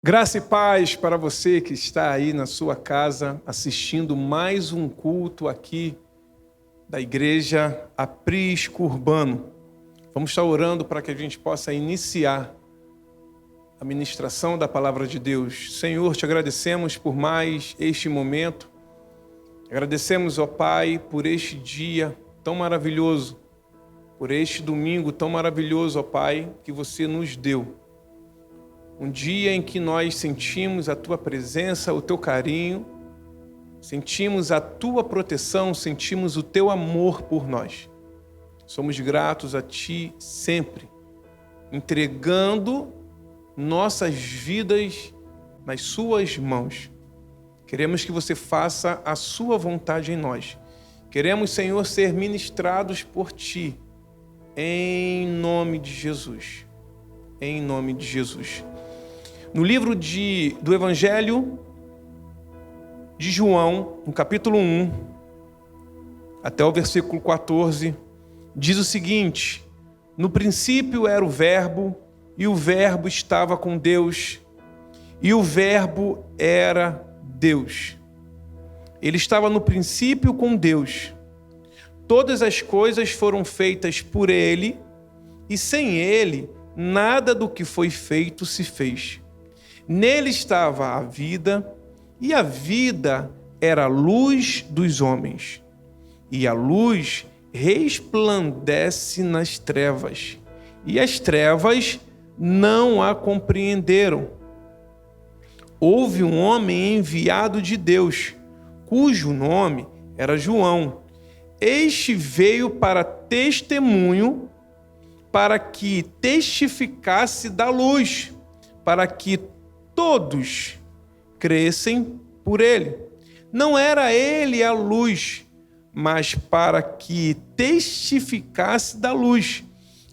Graça e paz para você que está aí na sua casa assistindo mais um culto aqui da Igreja Aprisco Urbano. Vamos estar orando para que a gente possa iniciar a ministração da Palavra de Deus. Senhor, te agradecemos por mais este momento. Agradecemos, ó Pai, por este dia tão maravilhoso, por este domingo tão maravilhoso, ó Pai, que você nos deu. Um dia em que nós sentimos a Tua presença, o Teu carinho, sentimos a Tua proteção, sentimos o Teu amor por nós. Somos gratos a Ti sempre, entregando nossas vidas nas Suas mãos. Queremos que você faça a Sua vontade em nós. Queremos, Senhor, ser ministrados por Ti, em nome de Jesus. Em nome de Jesus. No livro do Evangelho de João, no capítulo 1, até o versículo 14, diz o seguinte: no princípio era o Verbo, e o Verbo estava com Deus, e o Verbo era Deus. Ele estava no princípio com Deus. Todas as coisas foram feitas por Ele, e sem Ele, nada do que foi feito se fez. Nele estava a vida, e a vida era a luz dos homens. E a luz resplandece nas trevas, e as trevas não a compreenderam. Houve um homem enviado de Deus, cujo nome era João. Este veio para testemunho, para que testificasse da luz, para que todos crescem por ele. Não era ele a luz, mas para que testificasse da luz.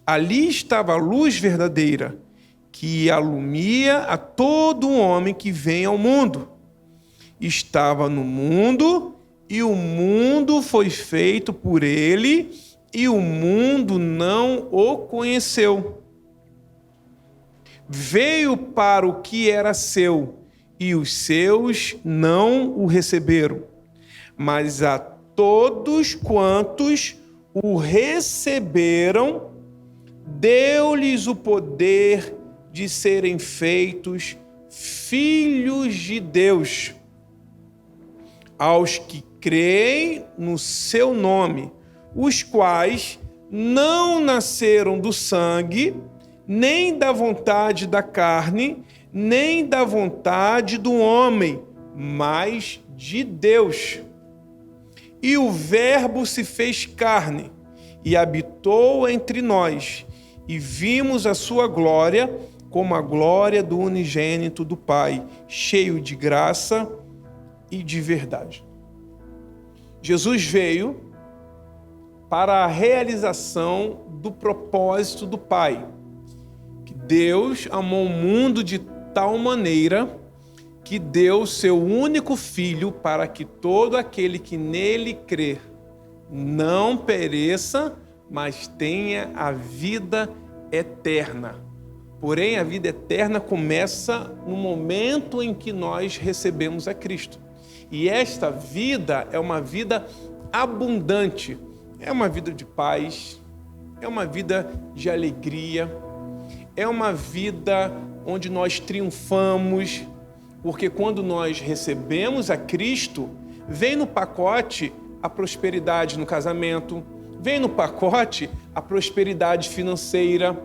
Ali estava a luz verdadeira, que alumia a todo homem que vem ao mundo. Estava no mundo, e o mundo foi feito por ele, e o mundo não o conheceu. Veio para o que era seu, e os seus não o receberam. Mas a todos quantos o receberam, deu-lhes o poder de serem feitos filhos de Deus, aos que creem no seu nome, os quais não nasceram do sangue, nem da vontade da carne, nem da vontade do homem, mas de Deus. E o Verbo se fez carne e habitou entre nós, e vimos a sua glória como a glória do unigênito do Pai, cheio de graça e de verdade. Jesus veio para a realização do propósito do Pai. Deus amou o mundo de tal maneira que deu seu único Filho para que todo aquele que nele crer não pereça, mas tenha a vida eterna. Porém, a vida eterna começa no momento em que nós recebemos a Cristo. E esta vida é uma vida abundante, é uma vida de paz, é uma vida de alegria, é uma vida onde nós triunfamos, porque quando nós recebemos a Cristo, vem no pacote a prosperidade no casamento, vem no pacote a prosperidade financeira,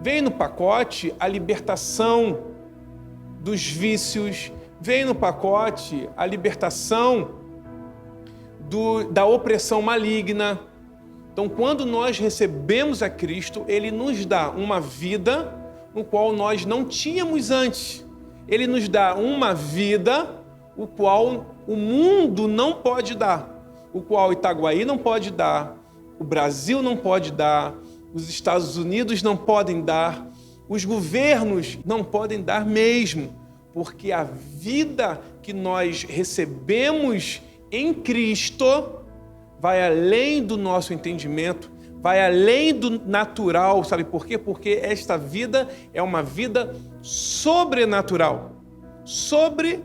vem no pacote a libertação dos vícios, vem no pacote a libertação da opressão maligna. Então, quando nós recebemos a Cristo, Ele nos dá uma vida no qual nós não tínhamos antes. Ele nos dá uma vida o qual o mundo não pode dar, o qual Itaguaí não pode dar, o Brasil não pode dar, os Estados Unidos não podem dar, os governos não podem dar mesmo, porque a vida que nós recebemos em Cristo vai além do nosso entendimento, vai além do natural, sabe por quê? Porque esta vida é uma vida sobrenatural, sobre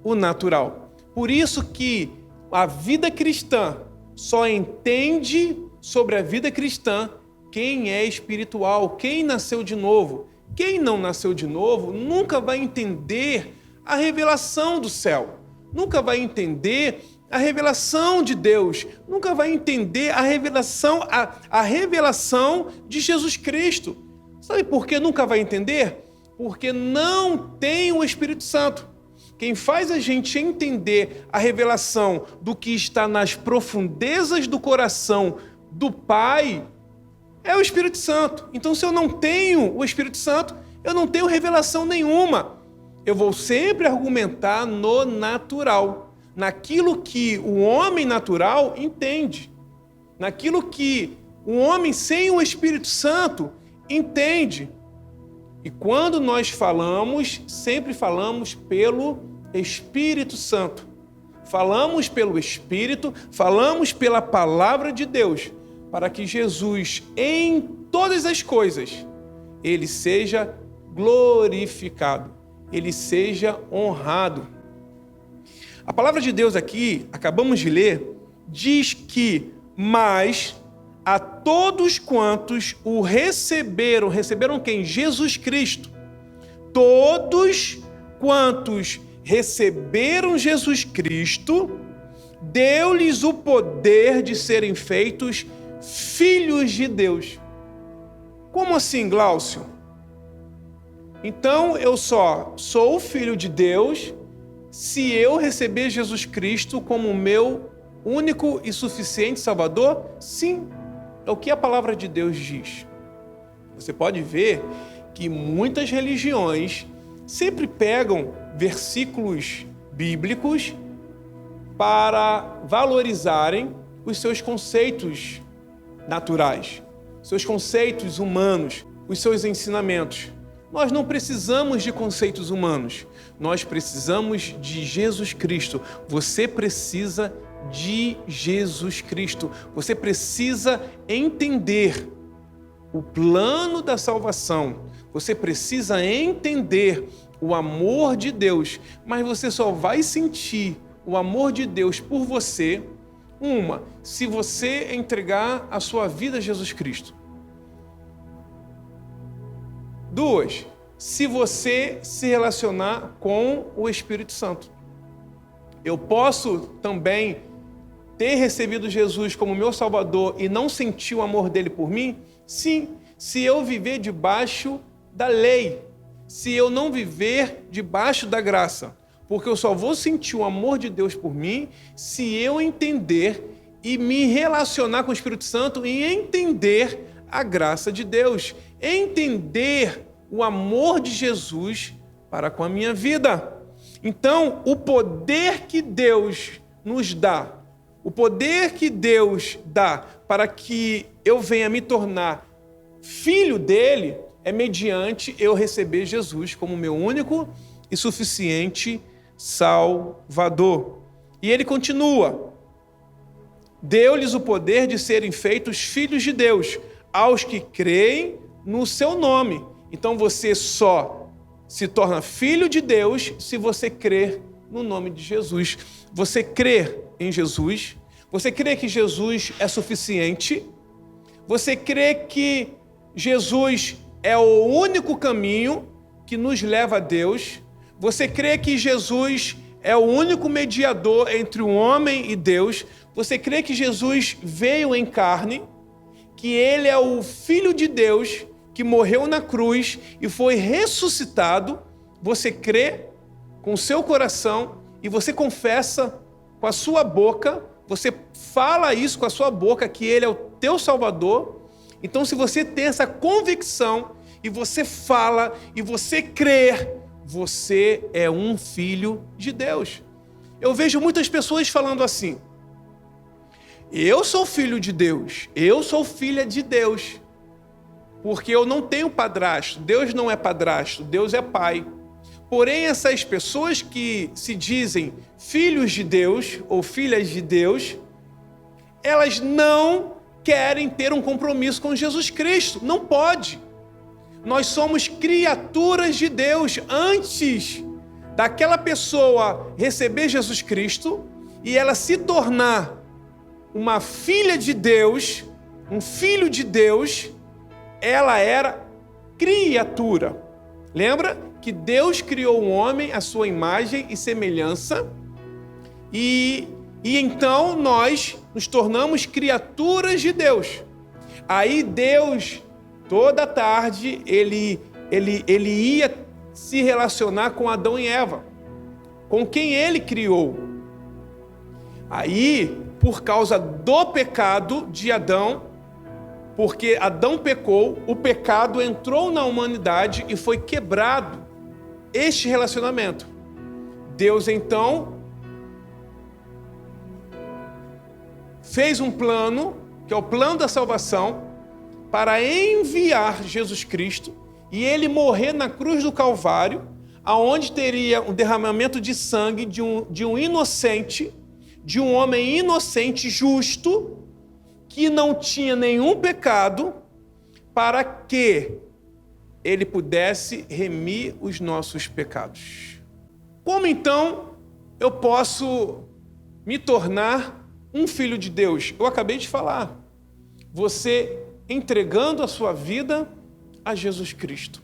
o natural. Por isso que a vida cristã só entende sobre a vida cristã quem é espiritual, quem nasceu de novo. Quem não nasceu de novo nunca vai entender a revelação do céu, nunca vai entender a revelação de Deus, nunca vai entender a revelação de Jesus Cristo. Sabe por que nunca vai entender? Porque não tem o Espírito Santo. Quem faz a gente entender a revelação do que está nas profundezas do coração do Pai é o Espírito Santo. Então, se eu não tenho o Espírito Santo, eu não tenho revelação nenhuma. Eu vou sempre argumentar no natural, naquilo que o homem natural entende, naquilo que o homem sem o Espírito Santo entende. E quando nós falamos, sempre falamos pelo Espírito Santo. Falamos pelo Espírito, falamos pela palavra de Deus, para que Jesus, em todas as coisas, ele seja glorificado, ele seja honrado. A palavra de Deus aqui, acabamos de ler, diz que, mas a todos quantos o receberam quem? Jesus Cristo. Todos quantos receberam Jesus Cristo, deu-lhes o poder de serem feitos filhos de Deus. Como assim, Glaucio? Então eu só sou filho de Deus se eu receber Jesus Cristo como meu único e suficiente Salvador? Sim, é o que a palavra de Deus diz. Você pode ver que muitas religiões sempre pegam versículos bíblicos para valorizarem os seus conceitos naturais, seus conceitos humanos, os seus ensinamentos. Nós não precisamos de conceitos humanos, nós precisamos de Jesus Cristo. Você precisa de Jesus Cristo. Você precisa entender o plano da salvação. Você precisa entender o amor de Deus, mas você só vai sentir o amor de Deus por você, se você entregar a sua vida a Jesus Cristo. 2, se você se relacionar com o Espírito Santo. Eu posso também ter recebido Jesus como meu Salvador e não sentir o amor dele por mim? Sim, se eu viver debaixo da lei, se eu não viver debaixo da graça, porque eu só vou sentir o amor de Deus por mim se eu entender e me relacionar com o Espírito Santo e entender a graça de Deus, entender o amor de Jesus para com a minha vida. Então, o poder que Deus nos dá, o poder que Deus dá para que eu venha me tornar filho dele, é mediante eu receber Jesus como meu único e suficiente Salvador. E ele continua: deu-lhes o poder de serem feitos filhos de Deus, aos que creem no seu nome. Então você só se torna filho de Deus se você crer no nome de Jesus. Você crê em Jesus, você crê que Jesus é suficiente, você crê que Jesus é o único caminho que nos leva a Deus, você crê que Jesus é o único mediador entre o homem e Deus, você crê que Jesus veio em carne, que ele é o Filho de Deus, que morreu na cruz e foi ressuscitado. Você crê com o seu coração e você confessa com a sua boca, você fala isso com a sua boca, que ele é o teu Salvador. Então, se você tem essa convicção e você fala e você crê, você é um filho de Deus. Eu vejo muitas pessoas falando assim: eu sou filho de Deus, eu sou filha de Deus, porque eu não tenho padrasto. Deus não é padrasto, Deus é pai. Porém, essas pessoas que se dizem filhos de Deus ou filhas de Deus, elas não querem ter um compromisso com Jesus Cristo. Não pode. Nós somos criaturas de Deus. Antes daquela pessoa receber Jesus Cristo e ela se tornar uma filha de Deus, um filho de Deus, ela era criatura. Lembra que Deus criou o homem à sua imagem e semelhança e então nós nos tornamos criaturas de Deus. Aí Deus, toda tarde, ele ia se relacionar com Adão e Eva, com quem ele criou. Aí, por causa do pecado de Adão, porque Adão pecou, o pecado entrou na humanidade e foi quebrado este relacionamento. Deus, então, fez um plano, que é o plano da salvação, para enviar Jesus Cristo e ele morrer na cruz do Calvário, aonde teria um derramamento de sangue de um inocente, de um homem inocente, justo, que não tinha nenhum pecado, para que ele pudesse remir os nossos pecados. Como então eu posso me tornar um filho de Deus? Eu acabei de falar. Você entregando a sua vida a Jesus Cristo.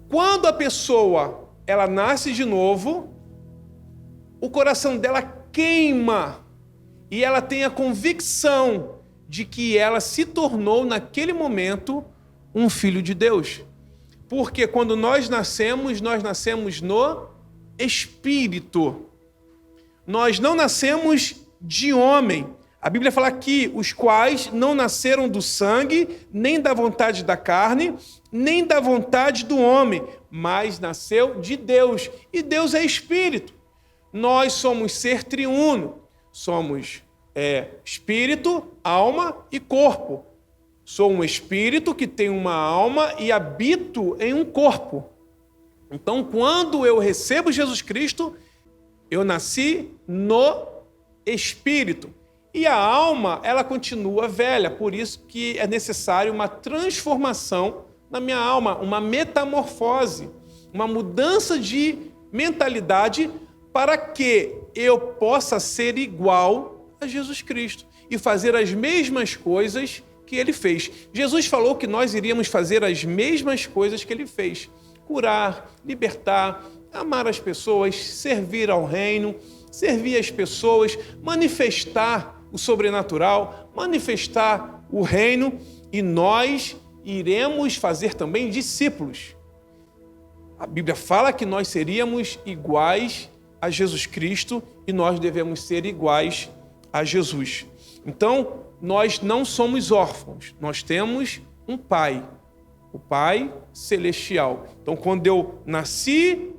Quando a pessoa ela nasce de novo, o coração dela queima e ela tem a convicção de que ela se tornou naquele momento um filho de Deus. Porque quando nós nascemos no Espírito. Nós não nascemos de homem. A Bíblia fala aqui, os quais não nasceram do sangue, nem da vontade da carne, nem da vontade do homem, mas nasceu de Deus. E Deus é Espírito. Nós somos ser triuno. Somos espírito, alma e corpo. Sou um espírito que tem uma alma e habito em um corpo. Então, quando eu recebo Jesus Cristo, eu nasci no Espírito. E a alma, ela continua velha, por isso que é necessário uma transformação na minha alma, uma metamorfose, uma mudança de mentalidade para que eu possa ser igual a Jesus Cristo e fazer as mesmas coisas que ele fez. Jesus falou que nós iríamos fazer as mesmas coisas que ele fez: curar, libertar, amar as pessoas, servir ao reino, servir as pessoas, manifestar o sobrenatural, manifestar o reino, e nós iremos fazer também discípulos. A Bíblia fala que nós seríamos iguais a Jesus Cristo e nós devemos ser iguais a Jesus. Então, nós não somos órfãos, nós temos um Pai, o Pai Celestial. Então, quando eu nasci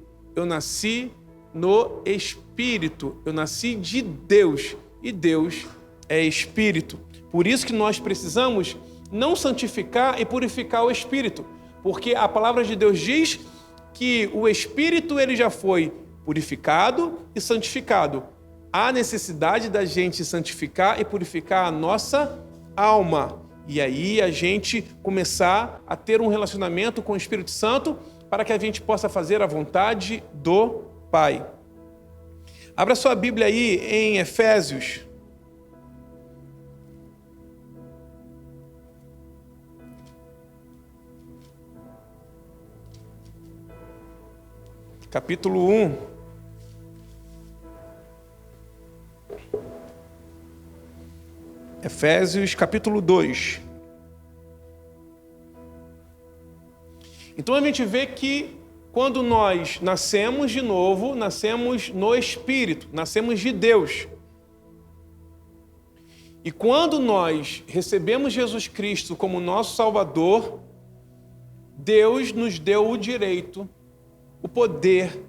no Espírito, eu nasci de Deus, e Deus é Espírito. Por isso que nós precisamos não santificar e purificar o Espírito, porque a palavra de Deus diz que o Espírito ele já foi purificado e santificado. Há necessidade da gente santificar e purificar a nossa alma, e aí a gente começar a ter um relacionamento com o Espírito Santo para que a gente possa fazer a vontade do Pai. Abra sua Bíblia aí em Efésios. Capítulo 1. Efésios, capítulo 2. Então a gente vê que quando nós nascemos de novo, nascemos no Espírito, nascemos de Deus. E quando nós recebemos Jesus Cristo como nosso Salvador, Deus nos deu o direito, o poder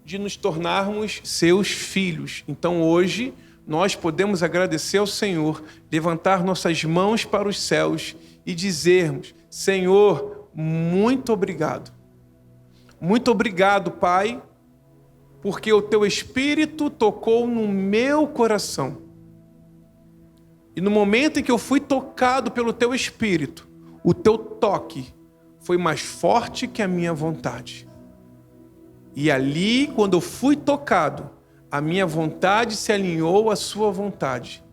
de nos tornarmos seus filhos. Então hoje nós podemos agradecer ao Senhor, levantar nossas mãos para os céus e dizermos: Senhor, muito obrigado. Muito obrigado, Pai, porque o Teu Espírito tocou no meu coração. E no momento em que eu fui tocado pelo teu Espírito, o teu toque foi mais forte que a minha vontade. E ali, quando eu fui tocado, a minha vontade se alinhou à sua vontade.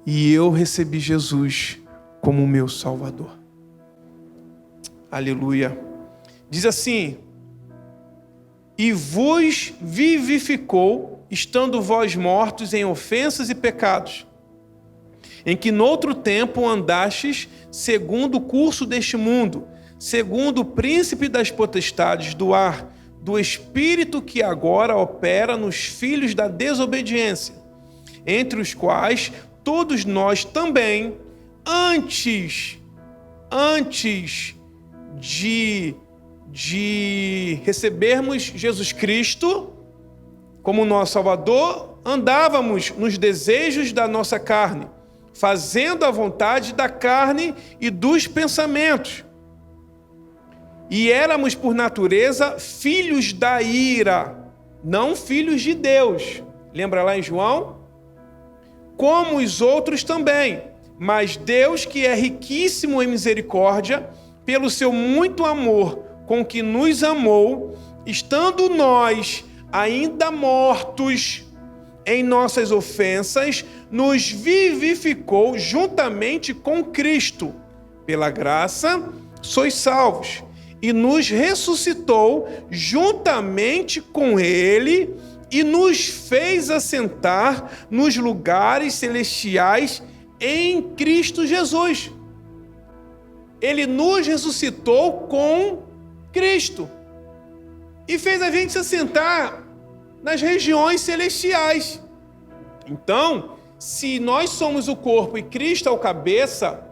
E eu recebi Jesus como o meu Salvador. Aleluia. Diz assim: e vos vivificou, estando vós mortos em ofensas e pecados, em que noutro tempo andastes segundo o curso deste mundo, segundo o príncipe das potestades do ar, do espírito que agora opera nos filhos da desobediência, entre os quais todos nós também, antes de recebermos Jesus Cristo como nosso Salvador, andávamos nos desejos da nossa carne, fazendo a vontade da carne e dos pensamentos. E éramos, por natureza, filhos da ira, não filhos de Deus. Lembra lá em João? Como os outros também. Mas Deus, que é riquíssimo em misericórdia, pelo seu muito amor com que nos amou, estando nós ainda mortos em nossas ofensas, nos vivificou juntamente com Cristo. Pela graça sois salvos. E nos ressuscitou juntamente com Ele e nos fez assentar nos lugares celestiais em Cristo Jesus. Ele nos ressuscitou com Cristo e fez a gente se assentar nas regiões celestiais. Então, se nós somos o corpo e Cristo é o cabeça,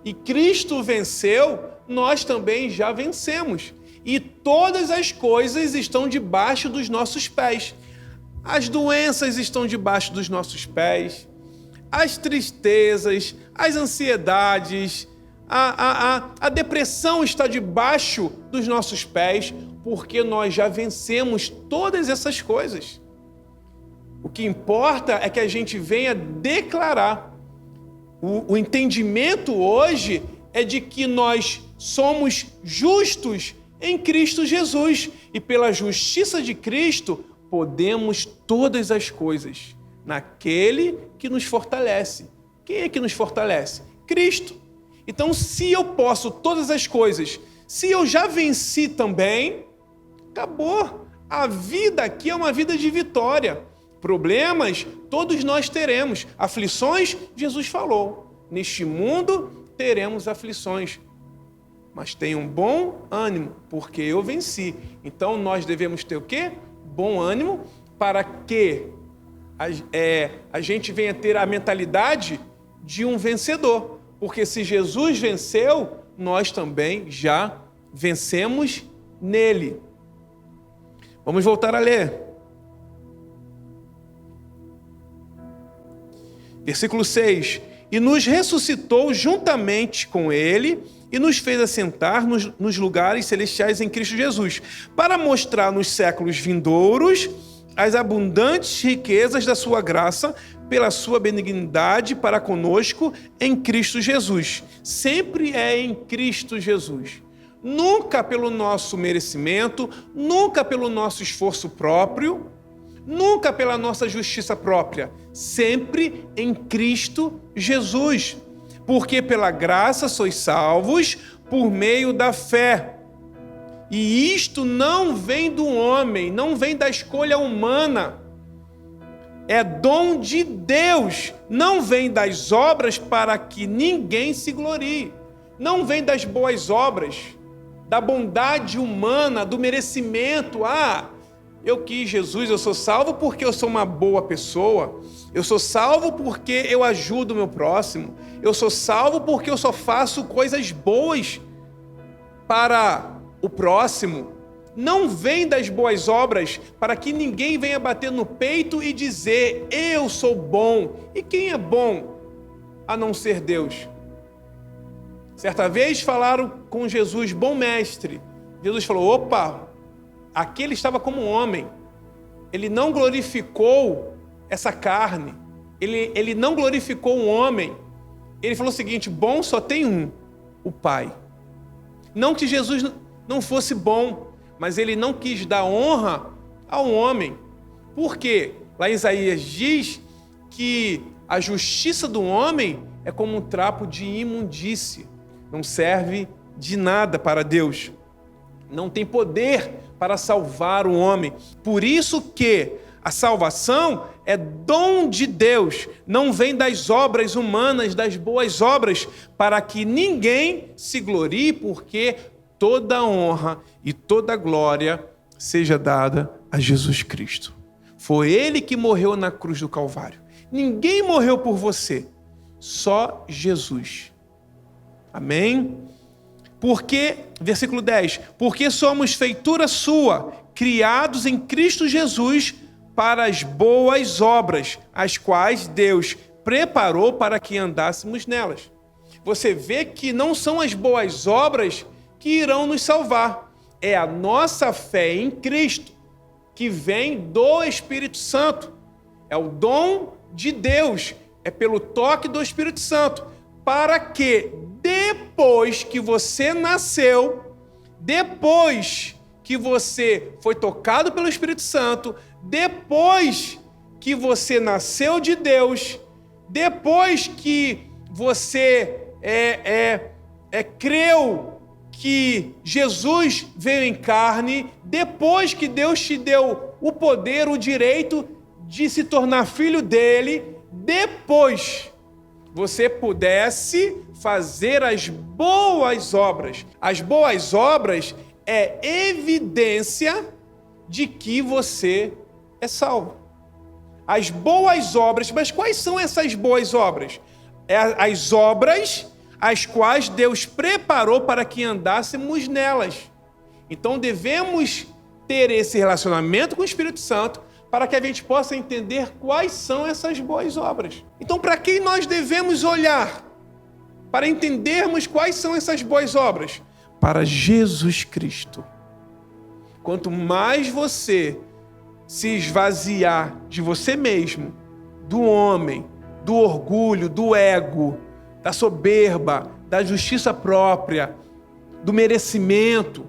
e Cristo venceu, nós também já vencemos. E todas as coisas estão debaixo dos nossos pés. As doenças estão debaixo dos nossos pés, as tristezas, as ansiedades, a depressão está debaixo dos nossos pés, porque nós já vencemos todas essas coisas. O que importa é que a gente venha declarar. O entendimento hoje é de que nós somos justos em Cristo Jesus e pela justiça de Cristo podemos todas as coisas naquele que nos fortalece. Quem é que nos fortalece? Cristo. Então, se eu posso todas as coisas, se eu já venci também, acabou. A vida aqui é uma vida de vitória. Problemas, todos nós teremos. Aflições, Jesus falou. Neste mundo, teremos aflições. Mas tenham bom ânimo, porque eu venci. Então, nós devemos ter o quê? Bom ânimo, para que a gente venha ter a mentalidade de um vencedor. Porque se Jesus venceu, nós também já vencemos nele. Vamos voltar a ler. Versículo 6. E nos ressuscitou juntamente com ele e nos fez assentar nos lugares celestiais em Cristo Jesus, para mostrar nos séculos vindouros as abundantes riquezas da sua graça, pela sua benignidade para conosco em Cristo Jesus. Sempre é em Cristo Jesus. Nunca pelo nosso merecimento, nunca pelo nosso esforço próprio, nunca pela nossa justiça própria, sempre em Cristo Jesus. Porque pela graça sois salvos por meio da fé. E isto não vem do homem, não vem da escolha humana. É dom de Deus, não vem das obras para que ninguém se glorie. Não vem das boas obras, da bondade humana, do merecimento. Eu quis Jesus, eu sou salvo porque eu sou uma boa pessoa. Eu sou salvo porque eu ajudo o meu próximo. Eu sou salvo porque eu só faço coisas boas para o próximo. Não vem das boas obras para que ninguém venha bater no peito e dizer, eu sou bom. E quem é bom a não ser Deus? Certa vez falaram com Jesus, bom mestre. Jesus falou, opa, aquele estava como um homem. Ele não glorificou essa carne. ele não glorificou um homem. Ele falou o seguinte: bom só tem um, o Pai. Não que Jesus não fosse bom, mas ele não quis dar honra ao homem. Por quê? Lá em Isaías diz que a justiça do homem é como um trapo de imundície. Não serve de nada para Deus. Não tem poder para salvar o homem. Por isso que a salvação é dom de Deus, não vem das obras humanas, das boas obras, para que ninguém se glorie, porque toda honra e toda glória seja dada a Jesus Cristo. Foi Ele que morreu na cruz do Calvário. Ninguém morreu por você, só Jesus. Amém? Porque, versículo 10, porque somos feitura sua, criados em Cristo Jesus para as boas obras, as quais Deus preparou para que andássemos nelas. Você vê que não são as boas obras que irão nos salvar. É a nossa fé em Cristo, que vem do Espírito Santo. É o dom de Deus, é pelo toque do Espírito Santo, para que depois que você nasceu, depois que você foi tocado pelo Espírito Santo, depois que você nasceu de Deus, depois que você creu que Jesus veio em carne, depois que Deus te deu o poder, o direito de se tornar filho dele, depois você pudesse fazer as boas obras. As boas obras é evidência de que você é salvo. As boas obras, mas quais são essas boas obras? As obras as quais Deus preparou para que andássemos nelas. Então devemos ter esse relacionamento com o Espírito Santo para que a gente possa entender quais são essas boas obras. Então, para quem nós devemos olhar para entendermos quais são essas boas obras? Para Jesus Cristo. Quanto mais você se esvaziar de você mesmo, do homem, do orgulho, do ego, da soberba, da justiça própria, do merecimento,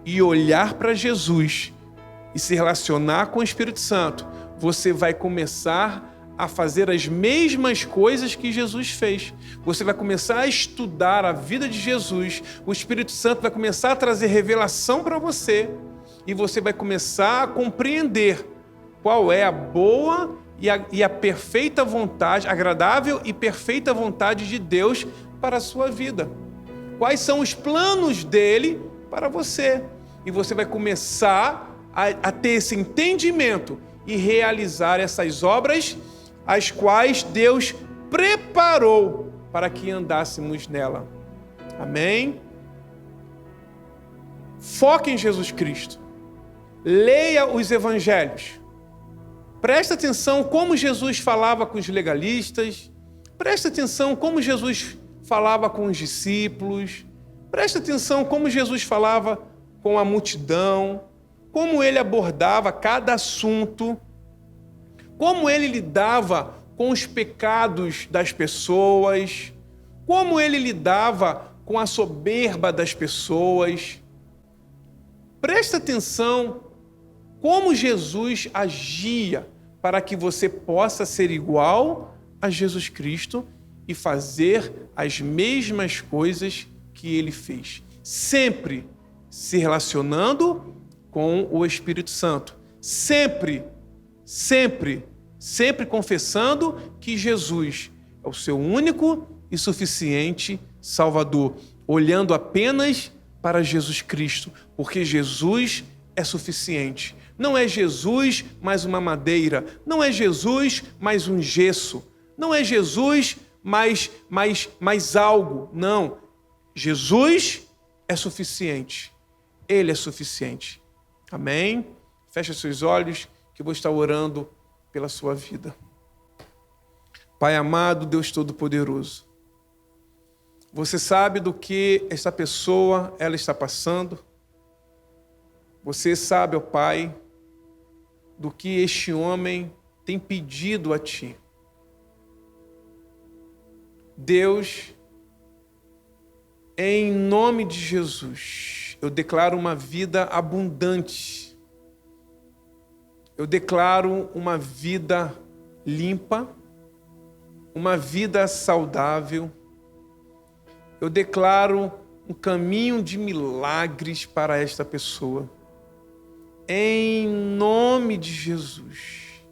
e olhar para Jesus e se relacionar com o Espírito Santo, você vai começar a fazer as mesmas coisas que Jesus fez. Você vai começar a estudar a vida de Jesus, o Espírito Santo vai começar a trazer revelação para você, e você vai começar a compreender qual é a boa e a perfeita vontade, agradável e perfeita vontade de Deus para a sua vida. Quais são os planos dele para você? E você vai começar a ter esse entendimento e realizar essas obras as quais Deus preparou para que andássemos nela. Amém? Foque em Jesus Cristo. Leia os evangelhos. Presta atenção como Jesus falava com os legalistas. Presta atenção como Jesus falava com os discípulos. Presta atenção como Jesus falava com a multidão. Como ele abordava cada assunto. Como ele lidava com os pecados das pessoas. Como ele lidava com a soberba das pessoas. Presta atenção como Jesus agia para que você possa ser igual a Jesus Cristo e fazer as mesmas coisas que ele fez. Sempre se relacionando com o Espírito Santo. Sempre confessando que Jesus é o seu único e suficiente Salvador. Olhando apenas para Jesus Cristo, porque Jesus é suficiente. Não é Jesus mais uma madeira, não é Jesus mais um gesso, não é Jesus mais algo, não. Jesus é suficiente, Ele é suficiente. Amém? Feche seus olhos que eu vou estar orando pela sua vida. Pai amado, Deus Todo-Poderoso, você sabe do que essa pessoa ela está passando. Você sabe, ó Pai, do que este homem tem pedido a Ti. Deus, em nome de Jesus, eu declaro uma vida abundante. Eu declaro uma vida limpa, uma vida saudável. Eu declaro um caminho de milagres para esta pessoa. Em nome de Jesus.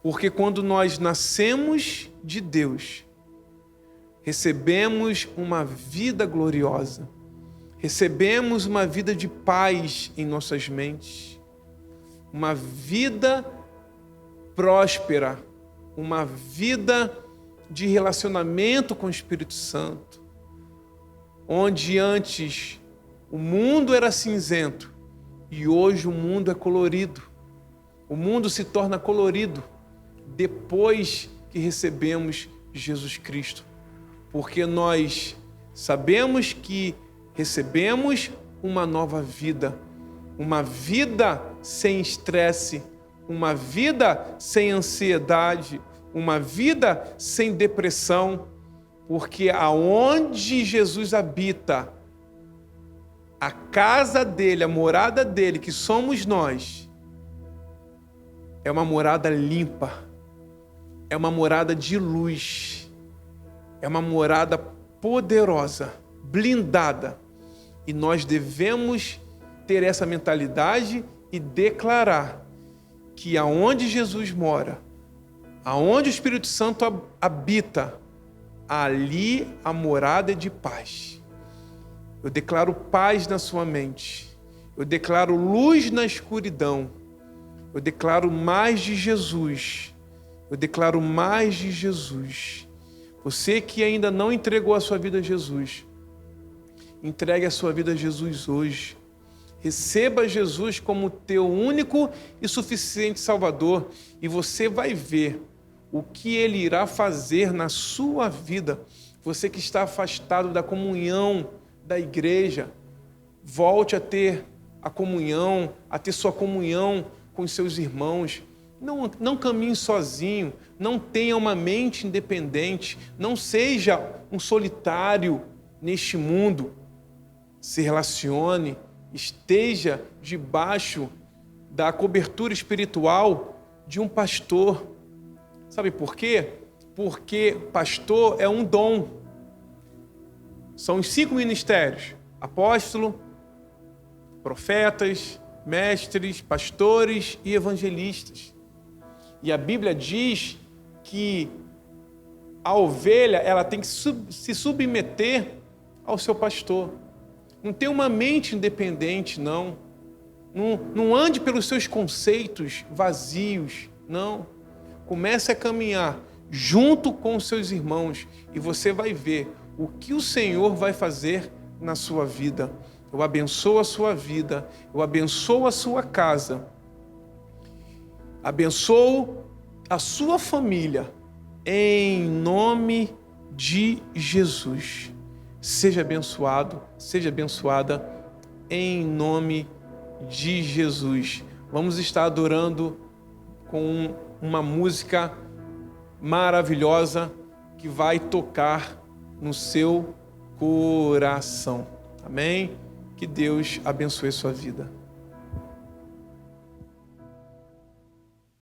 Porque quando nós nascemos de Deus, recebemos uma vida gloriosa, recebemos uma vida de paz em nossas mentes, uma vida próspera, uma vida de relacionamento com o Espírito Santo, onde antes o mundo era cinzento e hoje o mundo é colorido. O mundo se torna colorido depois que recebemos Jesus Cristo, porque nós sabemos que recebemos uma nova vida, uma vida sem estresse, uma vida sem ansiedade, uma vida sem depressão, porque aonde Jesus habita, a casa dele, a morada dele, que somos nós, é uma morada limpa, é uma morada de luz, é uma morada poderosa, blindada. E nós devemos ter essa mentalidade e declarar que aonde Jesus mora, aonde o Espírito Santo habita, ali a morada é de paz. Eu declaro paz na sua mente. Eu declaro luz na escuridão. Eu declaro mais de Jesus. Eu declaro mais de Jesus. Você que ainda não entregou a sua vida a Jesus, entregue a sua vida a Jesus hoje. Receba Jesus como teu único e suficiente Salvador e você vai ver o que Ele irá fazer na sua vida. Você que está afastado da comunhão da igreja, volte a ter a comunhão, a ter sua comunhão com os seus irmãos. Não caminhe sozinho, não tenha uma mente independente, não seja um solitário neste mundo. Se relacione, esteja debaixo da cobertura espiritual de um pastor. Sabe por quê? Porque pastor é um dom. São os 5 ministérios: apóstolo, profetas, mestres, pastores e evangelistas. E a Bíblia diz que a ovelha ela tem que se submeter ao seu pastor. Não tem uma mente independente, não. Não ande pelos seus conceitos vazios, não. Comece a caminhar junto com os seus irmãos e você vai ver o que o Senhor vai fazer na sua vida. Eu abençoo a sua vida, eu abençoo a sua casa, abençoo a sua família, em nome de Jesus. Seja abençoado, seja abençoada, em nome de Jesus. Vamos estar adorando com uma música maravilhosa que vai tocar no seu coração. Amém? Que Deus abençoe sua vida.